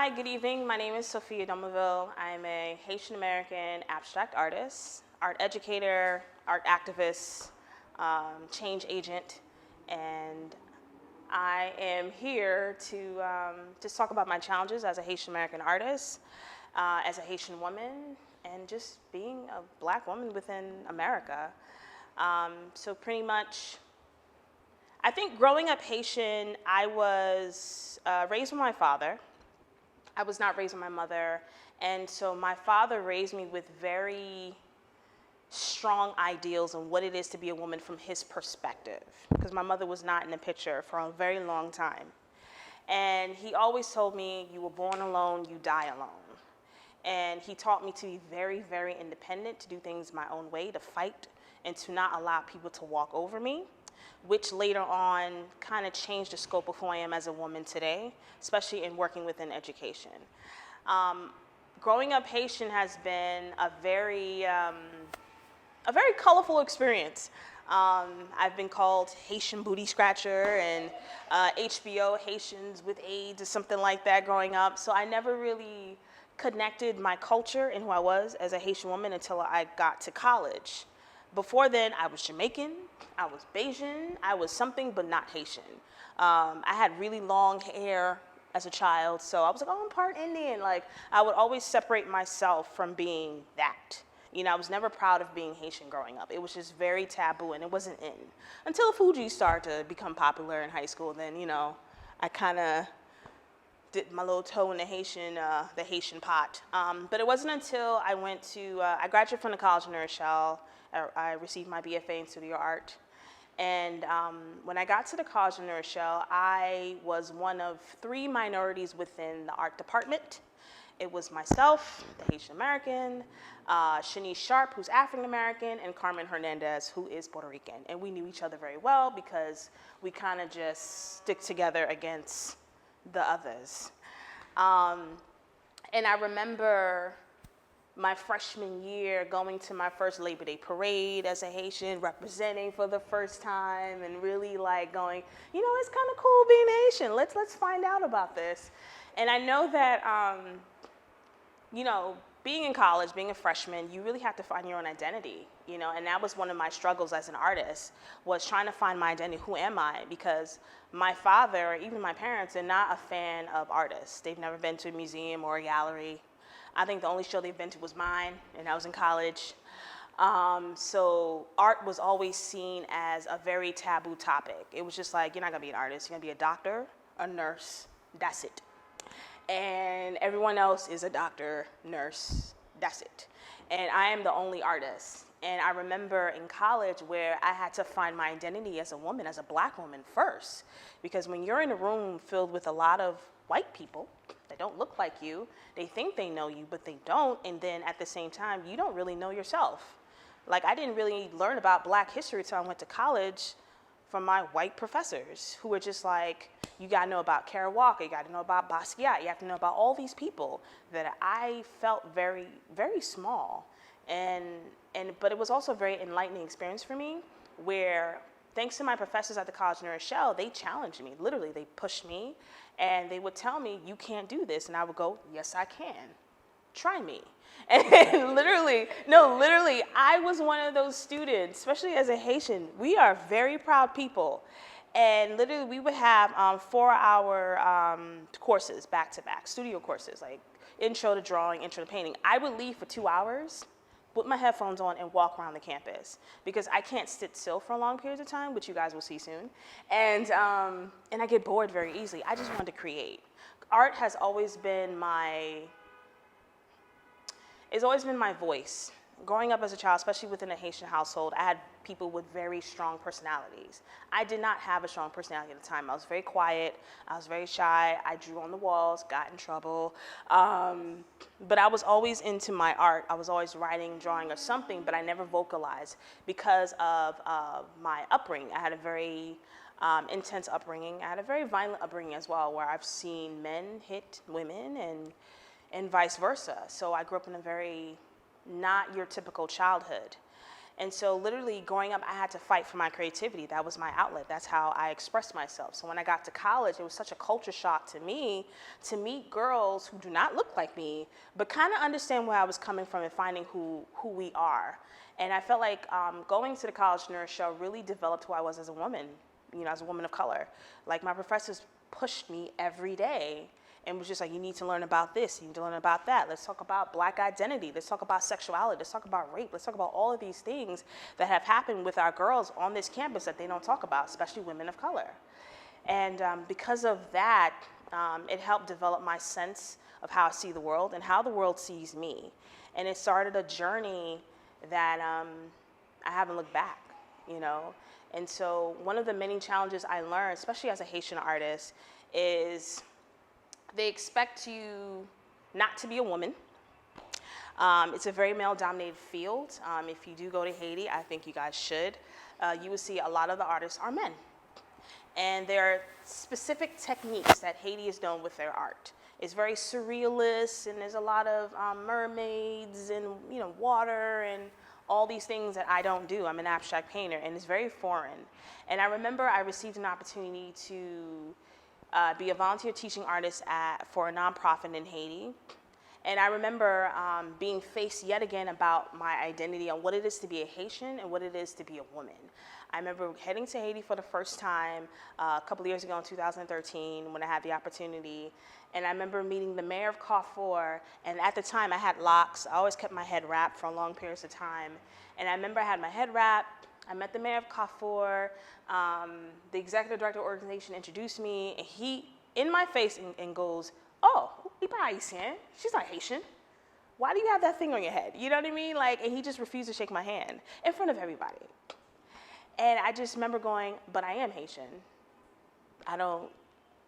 Hi, good evening. My name is Sophia Domaville. I'm a Haitian American abstract artist, art educator, art activist, change agent, and I am here to just talk about my challenges as a Haitian American artist, as a Haitian woman, and just being a black woman within America. So pretty much, I think growing up Haitian, I was raised with my father. I was not raised with my mother, and so my father raised me with very strong ideals on what it is to be a woman from his perspective, because my mother was not in the picture for a very long time. And he always told me, you were born alone, you die alone. And he taught me to be very, very independent, to do things my own way, to fight, and to not allow people to walk over me, which later on kind of changed the scope of who I am as a woman today, especially in working within education. Growing up Haitian has been a very colorful experience. I've been called Haitian booty scratcher and HBO, Haitians with AIDS, or something like that growing up. So I never really connected my culture and who I was as a Haitian woman until I got to college. Before then, I was Jamaican, I was Bajan, I was something but not Haitian. I had really long hair as a child, so I was like, oh, I'm part Indian. Like, I would always separate myself from being that. You know, I was never proud of being Haitian growing up. It was just very taboo, and it wasn't in. Until Fuji started to become popular in high school, then, you know, I kind of dipped my little toe in the Haitian pot. But it wasn't until I I graduated from the College of New Rochelle. I received my BFA in studio art. And when I got to the College of New Rochelle, I was one of 3 minorities within the art department. It was myself, the Haitian American, Shanice Sharp, who's African American, and Carmen Hernandez, who is Puerto Rican. And we knew each other very well because we kind of just stick together against the others. And I remember my freshman year going to my first Labor Day parade as a Haitian, representing for the first time, and really like going, you know, it's kind of cool being Haitian. Let's find out about this. And I know that, you know, being in college, being a freshman, you really have to find your own identity, you know, and that was one of my struggles as an artist, was trying to find my identity. Who am I? Because my father, or even my parents, are not a fan of artists. They've never been to a museum or a gallery. I think the only show they've been to was mine, and I was in college. So art was always seen as a very taboo topic. It was just like, you're not gonna be an artist, you're gonna be a doctor, a nurse, that's it. And everyone else is a doctor, nurse, that's it. And I am the only artist. And I remember in college where I had to find my identity as a woman, as a black woman first. Because when you're in a room filled with a lot of white people that don't look like you, they think they know you, but they don't. And then at the same time, you don't really know yourself. Like, I didn't really learn about black history until I went to college from my white professors who were just like, you gotta know about Kara Walker, you gotta know about Basquiat, you have to know about all these people, that I felt very, very small. But it was also a very enlightening experience for me, where thanks to my professors at the College of New Rochelle, they challenged me. Literally, they pushed me, and they would tell me, you can't do this. And I would go, yes, I can. Try me. And literally, I was one of those students, especially as a Haitian. We are very proud people. And literally, we would have 4-hour courses back-to-back, studio courses, like intro to drawing, intro to painting. I would leave for 2 hours, put my headphones on, and walk around the campus, because I can't sit still for long periods of time, which you guys will see soon. And I get bored very easily. I just wanted to create. Art has always been it's always been my voice. Growing up as a child, especially within a Haitian household, I had people with very strong personalities. I did not have a strong personality at the time. I was very quiet, I was very shy, I drew on the walls, got in trouble. But I was always into my art. I was always writing, drawing, or something, but I never vocalized because of my upbringing. I had a very intense upbringing. I had a very violent upbringing as well, where I've seen men hit women and vice versa. So I grew up in a very not your typical childhood. And so literally growing up, I had to fight for my creativity. That was my outlet. That's how I expressed myself. So when I got to college, it was such a culture shock to me to meet girls who do not look like me, but kind of understand where I was coming from and finding who we are. And I felt like going to the College Nurse Show really developed who I was as a woman, as a woman of color. Like my professors pushed me every day and was just like, you need to learn about this, you need to learn about that. Let's talk about Black identity. Let's talk about sexuality. Let's talk about rape. Let's talk about all of these things that have happened with our girls on this campus that they don't talk about, especially women of color. And because of that, it helped develop my sense of how I see the world and how the world sees me. And it started a journey that I haven't looked back, And so one of the many challenges I learned, especially as a Haitian artist, is they expect you not to be a woman. It's a very male-dominated field. If you do go to Haiti, I think you guys should. You will see a lot of the artists are men. And there are specific techniques that Haiti is known with their art. It's very surrealist, and there's a lot of mermaids and water and all these things that I don't do. I'm an abstract painter, and it's very foreign. And I remember I received an opportunity to be a volunteer teaching artist for a nonprofit in Haiti. And I remember being faced yet again about my identity and what it is to be a Haitian and what it is to be a woman. I remember heading to Haiti for the first time a couple of years ago in 2013 when I had the opportunity. And I remember meeting the mayor of Carrefour, and at the time I had locks. I always kept my head wrapped for long periods of time. And I remember I had my head wrapped. I met the mayor of Carrefour. The executive director of the organization introduced me, and he, in my face, and goes, "Oh, you're not Haitian. She's not Haitian. Why do you have that thing on your head?" You know what I mean? And he just refused to shake my hand in front of everybody. And I just remember going, "But I am Haitian.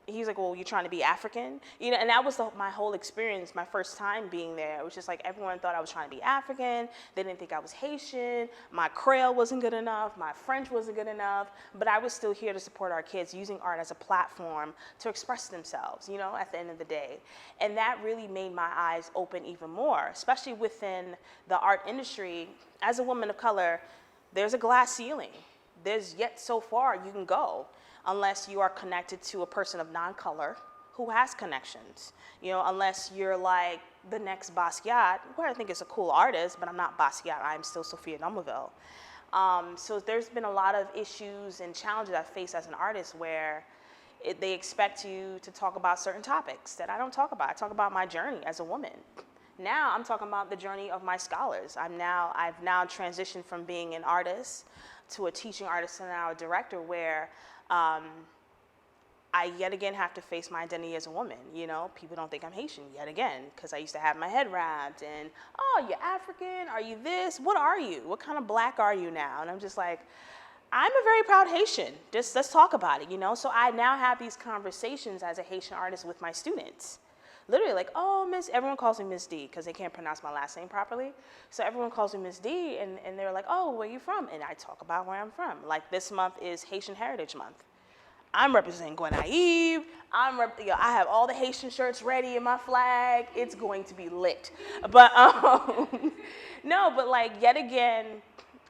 He's like, "Well, you're trying to be African?" And that was my whole experience, my first time being there. It was just like everyone thought I was trying to be African. They didn't think I was Haitian. My Creole wasn't good enough. My French wasn't good enough. But I was still here to support our kids, using art as a platform to express themselves, at the end of the day. And that really made my eyes open even more, especially within the art industry. As a woman of color, there's a glass ceiling. There's yet so far you can go, unless you are connected to a person of non-color who has connections. Unless you're like the next Basquiat, who I think is a cool artist, but I'm not Basquiat, I'm still Sophia Nomoville. So there's been a lot of issues and challenges I face as an artist where they expect you to talk about certain topics that I don't talk about. I talk about my journey as a woman. Now I'm talking about the journey of my scholars. I've now transitioned from being an artist to a teaching artist and now a director, where I yet again have to face my identity as a woman. People don't think I'm Haitian yet again, because I used to have my head wrapped and, "Oh, you're African? Are you this? What are you? What kind of Black are you now?" And I'm just like, I'm a very proud Haitian. Just let's talk about it, So I now have these conversations as a Haitian artist with my students. Literally like, "Oh, everyone calls me Miss D," because they can't pronounce my last name properly. So everyone calls me Miss D, and they're like, "Oh, where are you from?" And I talk about where I'm from. Like this month is Haitian Heritage Month. I'm representing Gwenaive. I have all the Haitian shirts ready in my flag. It's going to be lit. But yet again,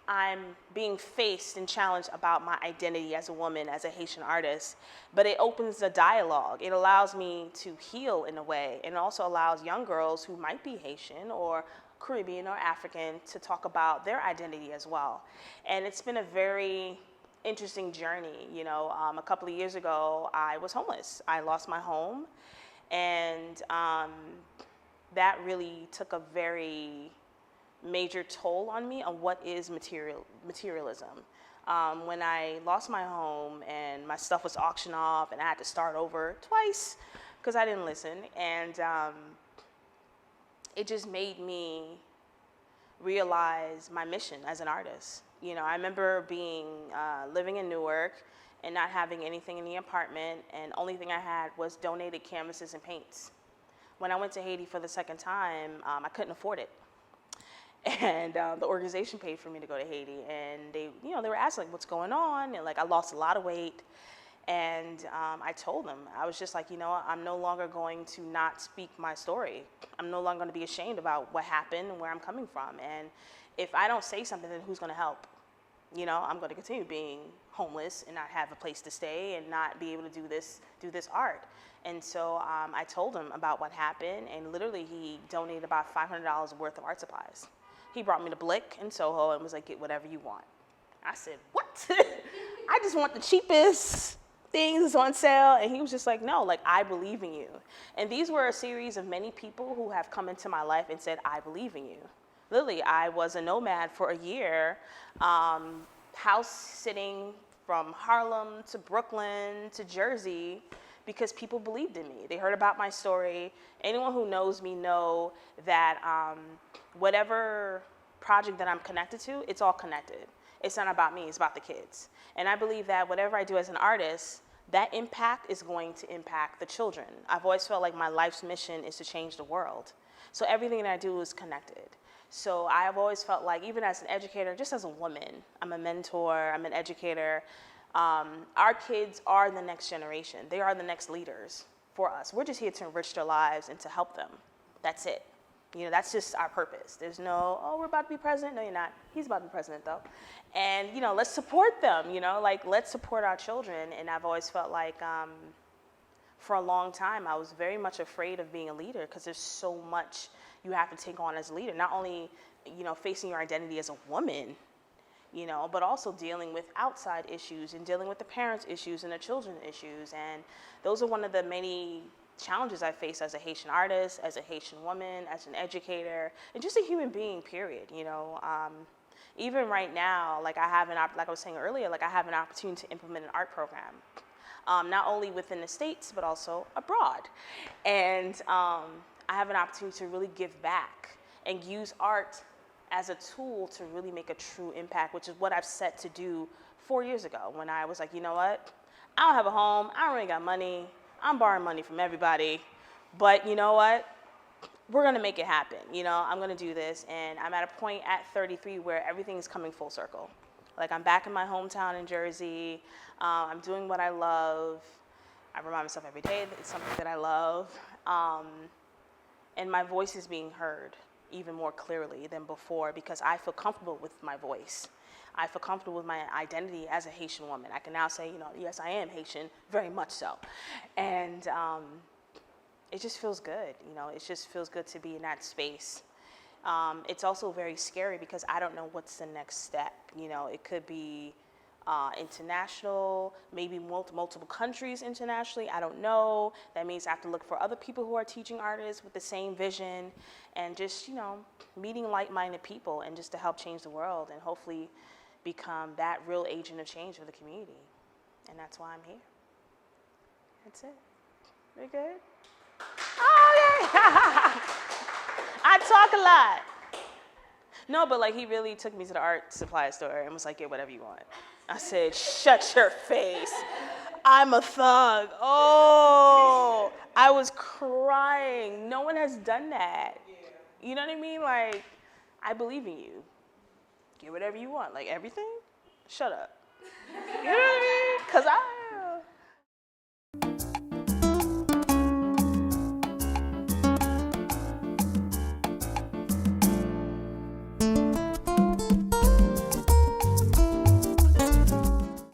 I'm being faced and challenged about my identity as a woman, as a Haitian artist. But it opens a dialogue. It allows me to heal in a way, and it also allows young girls who might be Haitian or Caribbean or African to talk about their identity as well. And it's been a very interesting journey. A couple of years ago, I was homeless. I lost my home, and that really took a very major toll on me on what is materialism. When I lost my home and my stuff was auctioned off and I had to start over twice because I didn't listen, and it just made me realize my mission as an artist. I remember living in Newark and not having anything in the apartment, and only thing I had was donated canvases and paints. When I went to Haiti for the second time, I couldn't afford it. And the organization paid for me to go to Haiti, and they were asking, like, "What's going on?" And I lost a lot of weight, And I told him, I was just like, you know what, I'm no longer going to not speak my story. I'm no longer going to be ashamed about what happened and where I'm coming from. And if I don't say something, then who's going to help? You know, I'm going to continue being homeless and not have a place to stay and not be able to do this art. And so I told him about what happened, and literally he donated about $500 worth of art supplies. He brought me to Blick in Soho and was like, get whatever you want. I said, what? I just want the cheapest things on sale. And he was just like, no, like, I believe in you. And these were a series of many people who have come into my life and said, I believe in you. Literally, I was a nomad for a year, house sitting from Harlem to Brooklyn to Jersey, because people believed in me. They heard about my story. Anyone who knows me know that whatever project that I'm connected to, it's all connected. It's not about me, it's about the kids. And I believe that whatever I do as an artist, that impact is going to impact the children. I've always felt like my life's mission is to change the world. So everything that I do is connected. So I've always felt like, even as an educator, just as a woman, I'm a mentor, I'm an educator. Our kids are the next generation. They are the next leaders for us. We're just here to enrich their lives and to help them. That's it. You know, that's just our purpose. There's no, oh, we're about to be president. No, you're not. He's about to be president, though. And, you know, let's support them, you know, like, let's support our children. And I've always felt like, for a long time, I was very much afraid of being a leader, because there's so much you have to take on as a leader. Not only, you know, facing your identity as a woman, you know, but also dealing with outside issues and dealing with the parents' issues and the children's issues. And those are one of the many challenges I face as a Haitian artist, as a Haitian woman, as an educator, and just a human being, period. You know, even right now, like, like I was saying earlier, like, I have an opportunity to implement an art program, not only within the States, but also abroad. And I have an opportunity to really give back and use art as a tool to really make a true impact, which is what I've set to do 4 years ago, when I was like, you know what? I don't have a home, I don't really got money, I'm borrowing money from everybody, but you know what? We're gonna make it happen. You know, I'm gonna do this. And I'm at a point at 33 where everything's coming full circle. Like, I'm back in my hometown in Jersey, I'm doing what I love. I remind myself every day that it's something that I love. And my voice is being heard even more clearly than before, because I feel comfortable with my voice. I feel comfortable with my identity as a Haitian woman. I can now say, you know, yes, I am Haitian, very much so. And it just feels good, you know, it just feels good to be in that space. It's also very scary, because I don't know what's the next step. You know, it could be international, maybe multiple countries internationally, I don't know. That means I have to look for other people who are teaching artists with the same vision, and just, you know, meeting like-minded people, and just to help change the world and hopefully become that real agent of change for the community. And that's why I'm here. That's it. We good? Oh, yeah. I talk a lot. No, but like, he really took me to the art supply store and was like, get whatever you want. I said, shut your face. I'm a thug. Oh, I was crying. No one has done that. You know what I mean? Like, I believe in you. Get whatever you want. Like, everything? Shut up. You know what I